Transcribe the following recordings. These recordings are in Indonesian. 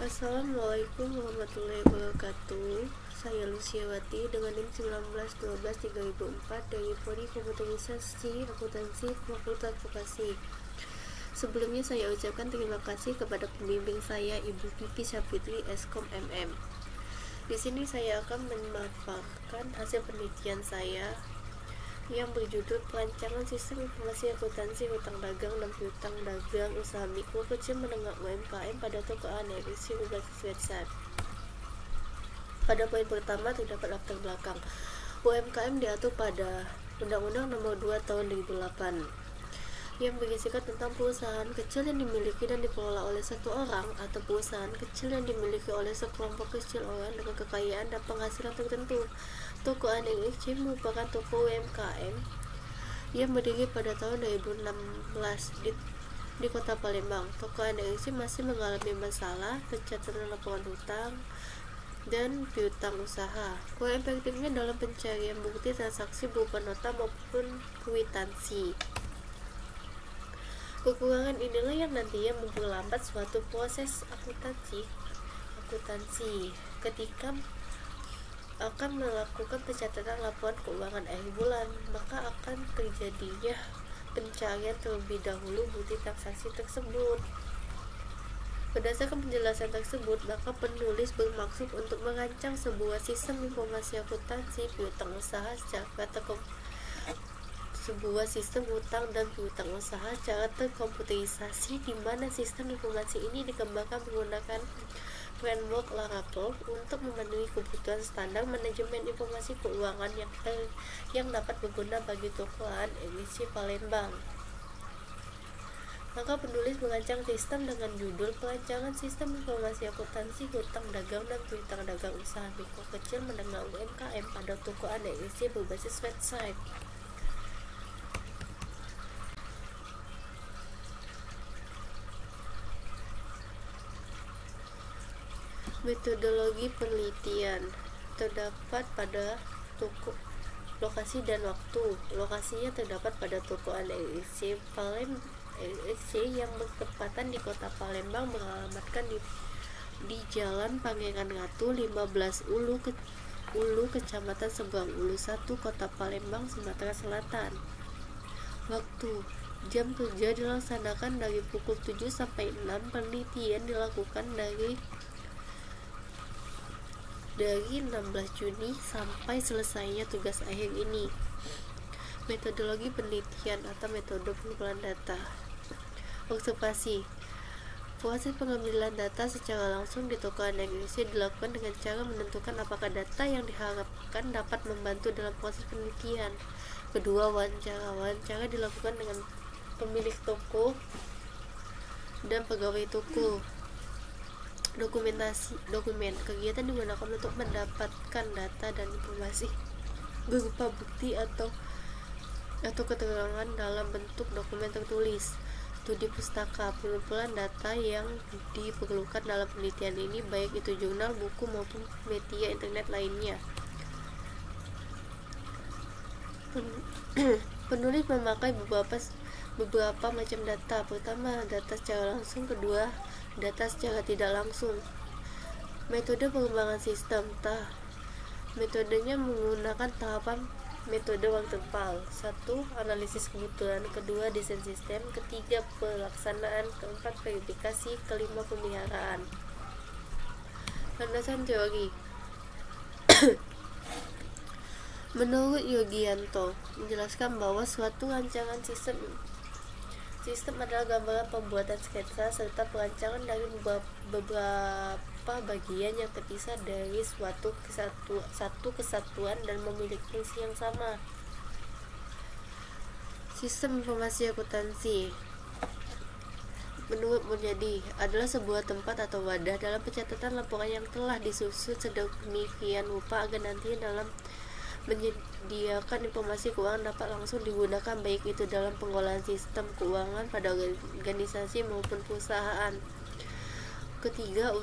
Assalamualaikum warahmatullahi wabarakatuh. Saya Luciawati dengan NIM 1912-3004 dari Prodi Komputerisasi Akuntansi Fakultas Vokasi. Sebelumnya saya ucapkan terima kasih kepada pembimbing saya Ibu Kiki Sapitri Eskom MM. Di sini saya akan memaparkan hasil penelitian saya yang berjudul Perancangan Sistem Informasi Akuntansi Hutang Dagang dan Piutang Dagang Usaha Mikro Kecil Menengah UMKM pada toko analisis berbasis website. Pada poin pertama terdapat latar belakang. UMKM diatur pada Undang-Undang Nomor 2 Tahun 2008 yang berisikan tentang perusahaan kecil yang dimiliki dan dikelola oleh satu orang atau perusahaan kecil yang dimiliki oleh sekelompok kecil orang dengan kekayaan dan penghasilan tertentu. Toko analisis merupakan toko UMKM yang berdiri pada tahun 2016 di Kota Palembang. Toko analisis masih mengalami masalah pencatatan laporan hutang dan piutang usaha. Kurang efektifnya dalam pencarian bukti transaksi berupa nota maupun kwitansi. Kekurangan inilah yang nantinya memperlambat suatu proses akuntansi ketika akan melakukan pencatatan laporan keuangan akhir bulan, maka akan terjadinya pencarian terlebih dahulu bukti transaksi tersebut. Berdasarkan penjelasan tersebut, maka penulis bermaksud untuk merancang sebuah sistem informasi akuntansi piutang usaha sebuah sistem hutang dan piutang usaha secara terkomputerisasi, di mana sistem informasi ini dikembangkan menggunakan framework Laravel untuk memenuhi kebutuhan standar manajemen informasi keuangan yang dapat berguna bagi toko analisis Palembang. Maka penulis merancang sistem dengan judul Perancangan Sistem Informasi Akuntansi Hutang Dagang dan Piutang Dagang Usaha Mikro Kecil Menengah UMKM pada toko analisis berbasis website. Metodologi penelitian terdapat pada toko lokasi dan waktu. Lokasinya terdapat pada toko analisis Palembang yang bertepatan di Kota Palembang, beralamatkan di Jalan Pangeran Ratu 15 Ulu, Kecamatan Seberang Ulu 1, Kota Palembang, Sumatera Selatan. Waktu jam kerja dilaksanakan dari pukul 7 sampai 6. Penelitian dilakukan dari 16 Juni sampai selesainya tugas akhir ini. Metodologi penelitian atau metode pengumpulan data. Observasi. Proses pengambilan data secara langsung di toko analisis dilakukan dengan cara menentukan apakah data yang diharapkan dapat membantu dalam proses penelitian. Kedua, wawancara. Wawancara dilakukan dengan pemilik toko dan pegawai toko. Dokumen kegiatan digunakan untuk mendapatkan data dan informasi berupa bukti atau keterangan dalam bentuk dokumen tertulis. Studi pustaka. Pengumpulan data yang diperlukan dalam penelitian ini baik itu jurnal, buku maupun media internet lainnya. Penulis memakai beberapa macam data. Pertama, data secara langsung. Kedua, data secara tidak langsung. Metode pengembangan sistem. Metodenya menggunakan tahapan metode waterfall. 1. Analisis kebutuhan. Kedua, desain sistem. Ketiga, pelaksanaan. Keempat, verifikasi. Kelima, pemeliharaan. Landasan teori. Menurut Yogianto, menjelaskan bahwa suatu rancangan sistem adalah gambaran pembuatan sketsa serta perancangan dari beberapa bagian yang terpisah dari satu kesatuan dan memiliki fungsi yang sama. Sistem informasi akuntansi, menurut Mulyadi, adalah sebuah tempat atau wadah dalam pencatatan laporan yang telah disusun sedemikian rupa agar nantinya dalam menyediakan informasi keuangan dapat langsung digunakan, baik itu dalam pengolahan sistem keuangan pada organisasi maupun perusahaan. Ketiga,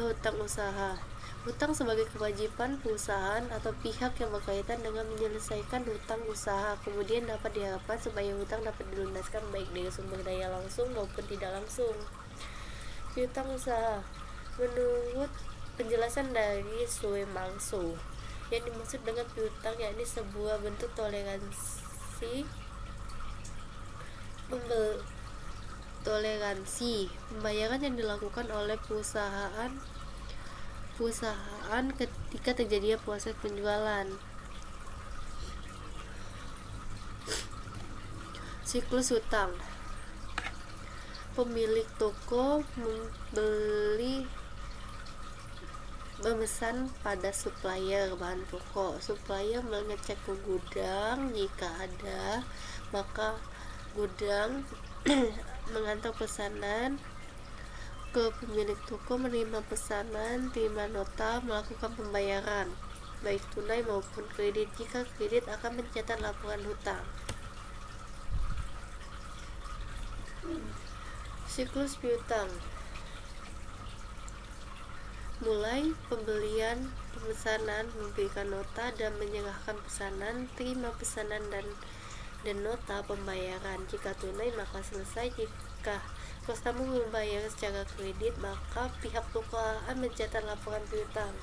hutang usaha. Hutang sebagai kewajiban perusahaan atau pihak yang berkaitan dengan menyelesaikan hutang usaha, kemudian dapat diharapkan supaya hutang dapat dilunaskan baik dari sumber daya langsung maupun tidak langsung. Piutang usaha. Menurut penjelasan dari Sue Mangso, yang dimaksud dengan piutang yakni sebuah bentuk toleransi pembayaran yang dilakukan oleh perusahaan ketika terjadinya proses penjualan. Siklus hutang. Pemilik toko memesan pada supplier bahan pokok. Supplier mengecek ke gudang, jika ada, maka gudang mengantar pesanan ke pemilik toko, menerima pesanan, terima nota, melakukan pembayaran baik tunai maupun kredit. Jika kredit akan mencatat laporan hutang. Siklus piutang. Mulai pembelian, pemesanan, memberikan nota dan menyerahkan pesanan, terima pesanan dan nota pembayaran. Jika tunai maka selesai. Jika customer membayar secara kredit, maka pihak toko akan mencatat laporan piutang.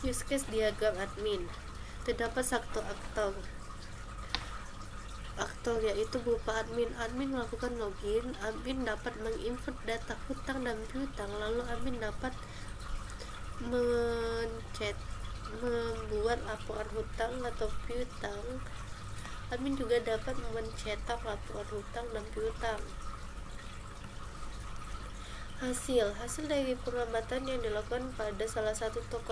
Use case diagram admin. Terdapat satu aktor yaitu berupa admin melakukan login. Admin dapat menginput data hutang dan piutang, lalu admin dapat membuat laporan hutang atau piutang. Admin juga dapat mencetak laporan hutang dan piutang. Hasil dari pengamatan yang dilakukan pada salah satu toko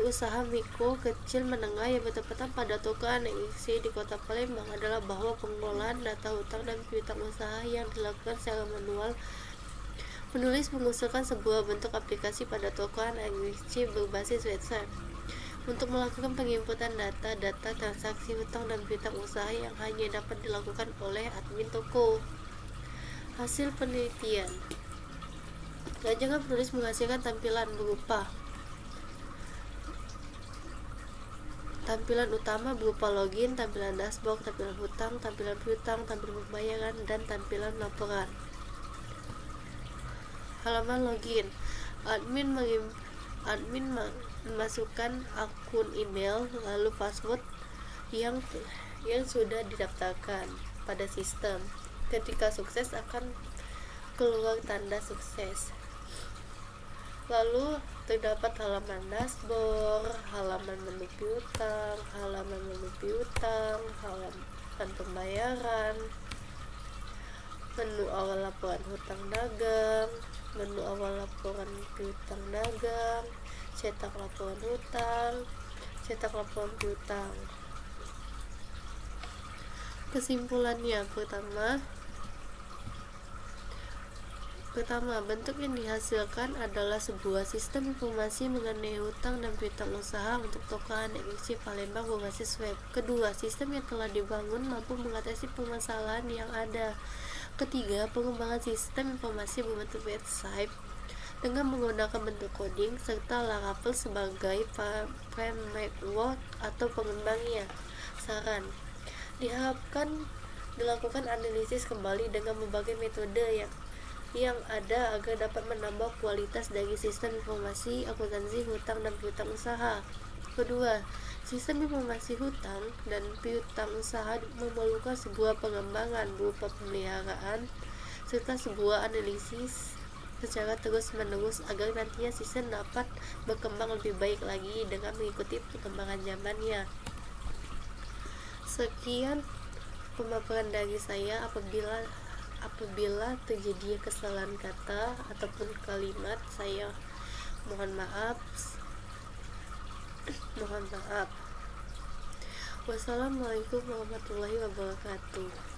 usaha mikro kecil menengah yang bertepatan pada toko aneksi di Kota Palembang adalah bahwa pengolahan data hutang dan piutang usaha yang dilakukan secara manual. Penulis mengusulkan sebuah bentuk aplikasi pada toko aneksi berbasis website untuk melakukan penginputan data transaksi hutang dan piutang usaha yang hanya dapat dilakukan oleh admin toko. Hasil penelitian. Rancangan penulis menghasilkan tampilan berupa tampilan utama berupa login, tampilan dashboard, tampilan hutang, tampilan piutang, tampilan pembayaran, dan tampilan laporan. Halaman login. Admin memasukkan akun email lalu password yang sudah didaftarkan pada sistem. Ketika sukses akan keluar tanda sukses. Lalu terdapat halaman dashboard, halaman menu piutang, halaman pembayaran, menu awal laporan hutang dagang, menu awal laporan piutang dagang, cetak laporan hutang, cetak laporan piutang. Kesimpulannya, Pertama, bentuk yang dihasilkan adalah sebuah sistem informasi mengenai hutang dan piutang usaha untuk toko aneksi Palembang berbasis web. Kedua, sistem yang telah dibangun mampu mengatasi permasalahan yang ada. Ketiga, pengembangan sistem informasi berbentuk website dengan menggunakan bentuk coding serta Laravel sebagai framework atau pengembangnya. Saran: diharapkan dilakukan analisis kembali dengan berbagai metode yang ada agar dapat menambah kualitas dari sistem informasi akuntansi hutang dan piutang usaha. Kedua, sistem informasi hutang dan piutang usaha memerlukan sebuah pengembangan berupa pemeliharaan serta sebuah analisis secara terus-menerus agar nantinya sistem dapat berkembang lebih baik lagi dengan mengikuti perkembangan zamannya. Sekian pemaparan dari saya. Apabila terjadi kesalahan kata ataupun kalimat, saya mohon maaf. Wassalamualaikum warahmatullahi wabarakatuh.